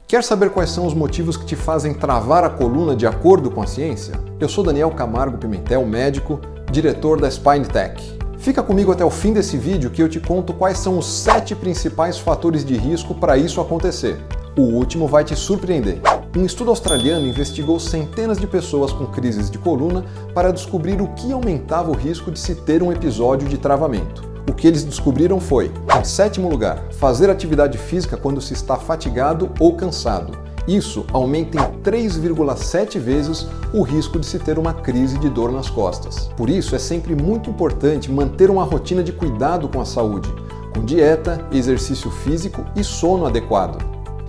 Quer saber quais são os motivos que te fazem travar a coluna de acordo com a ciência? Eu sou Daniel Camargo Pimentel, médico, diretor da SpineTech. Fica comigo até o fim desse vídeo que eu te conto quais são os 7 principais fatores de risco para isso acontecer. O último vai te surpreender. Um estudo australiano investigou centenas de pessoas com crises de coluna para descobrir o que aumentava o risco de se ter um episódio de travamento. O que eles descobriram foi, em 7º lugar, fazer atividade física quando se está fatigado ou cansado. Isso aumenta em 3,7 vezes o risco de se ter uma crise de dor nas costas. Por isso, é sempre muito importante manter uma rotina de cuidado com a saúde, com dieta, exercício físico e sono adequado.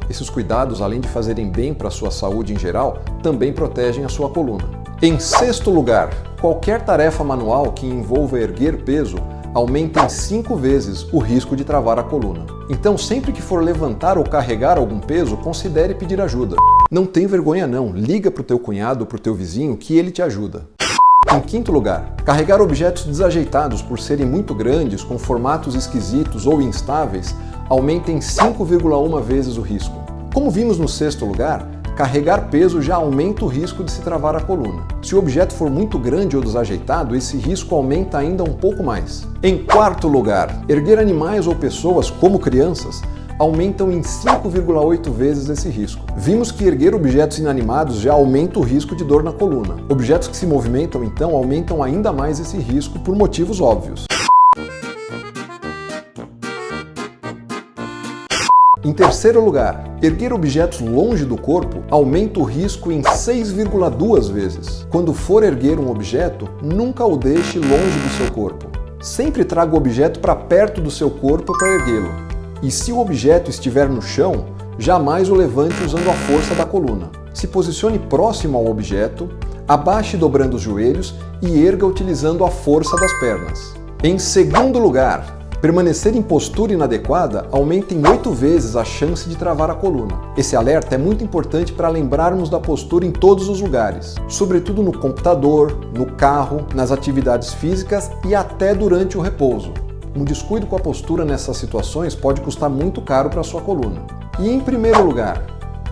Esses cuidados, além de fazerem bem para a sua saúde em geral, também protegem a sua coluna. Em 6º lugar, qualquer tarefa manual que envolva erguer peso aumenta em 5 vezes o risco de travar a coluna. Então, sempre que for levantar ou carregar algum peso, considere pedir ajuda. Não tem vergonha não, liga para o teu cunhado ou para o teu vizinho que ele te ajuda. Em 5º lugar, carregar objetos desajeitados por serem muito grandes, com formatos esquisitos ou instáveis, aumenta em 5,1 vezes o risco. Como vimos no 6º lugar, carregar peso já aumenta o risco de se travar a coluna. Se o objeto for muito grande ou desajeitado, esse risco aumenta ainda um pouco mais. Em 4º lugar, erguer animais ou pessoas, como crianças, aumentam em 5,8 vezes esse risco. Vimos que erguer objetos inanimados já aumenta o risco de dor na coluna. Objetos que se movimentam, então, aumentam ainda mais esse risco por motivos óbvios. Em 3º lugar, erguer objetos longe do corpo aumenta o risco em 6,2 vezes. Quando for erguer um objeto, nunca o deixe longe do seu corpo. Sempre traga o objeto para perto do seu corpo para erguê-lo. E se o objeto estiver no chão, jamais o levante usando a força da coluna. Se posicione próximo ao objeto, abaixe dobrando os joelhos e erga utilizando a força das pernas. Em 2º lugar, permanecer em postura inadequada aumenta em 8 vezes a chance de travar a coluna. Esse alerta é muito importante para lembrarmos da postura em todos os lugares, sobretudo no computador, no carro, nas atividades físicas e até durante o repouso. Um descuido com a postura nessas situações pode custar muito caro para a sua coluna. E em 1º lugar,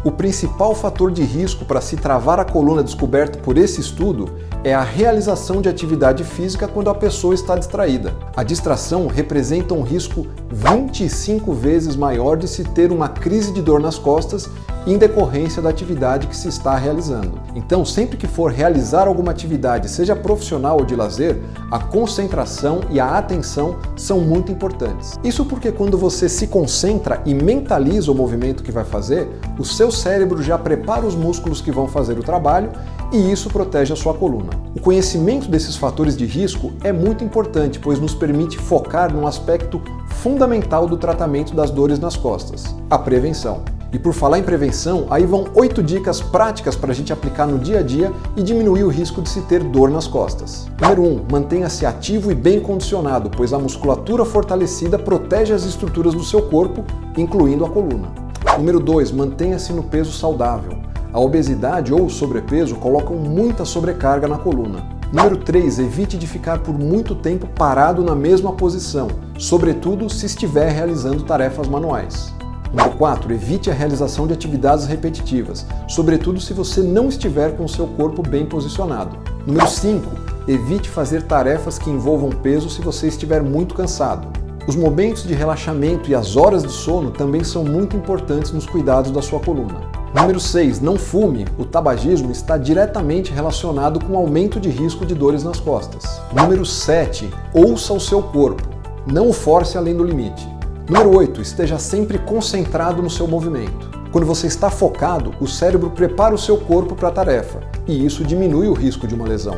o principal fator de risco para se travar a coluna descoberto por esse estudo é a realização de atividade física quando a pessoa está distraída. A distração representa um risco 25 vezes maior de se ter uma crise de dor nas costas em decorrência da atividade que se está realizando. Então, sempre que for realizar alguma atividade, seja profissional ou de lazer, a concentração e a atenção são muito importantes. Isso porque quando você se concentra e mentaliza o movimento que vai fazer, o seu cérebro já prepara os músculos que vão fazer o trabalho e isso protege a sua coluna. O conhecimento desses fatores de risco é muito importante, pois nos permite focar num aspecto fundamental do tratamento das dores nas costas, a prevenção. E por falar em prevenção, aí vão 8 dicas práticas para a gente aplicar no dia a dia e diminuir o risco de se ter dor nas costas. Número 1. Mantenha-se ativo e bem condicionado, pois a musculatura fortalecida protege as estruturas do seu corpo, incluindo a coluna. Número 2. Mantenha-se no peso saudável. A obesidade ou o sobrepeso colocam muita sobrecarga na coluna. Número 3. Evite de ficar por muito tempo parado na mesma posição, sobretudo se estiver realizando tarefas manuais. Número 4. Evite a realização de atividades repetitivas, sobretudo se você não estiver com o seu corpo bem posicionado. Número 5. Evite fazer tarefas que envolvam peso se você estiver muito cansado. Os momentos de relaxamento e as horas de sono também são muito importantes nos cuidados da sua coluna. Número 6. Não fume. O tabagismo está diretamente relacionado com o aumento de risco de dores nas costas. Número 7. Ouça o seu corpo. Não o force além do limite. Número 8. Esteja sempre concentrado no seu movimento. Quando você está focado, o cérebro prepara o seu corpo para a tarefa, e isso diminui o risco de uma lesão.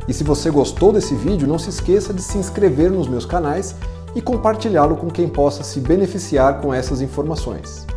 E se você gostou desse vídeo, não se esqueça de se inscrever nos meus canais e compartilhá-lo com quem possa se beneficiar com essas informações.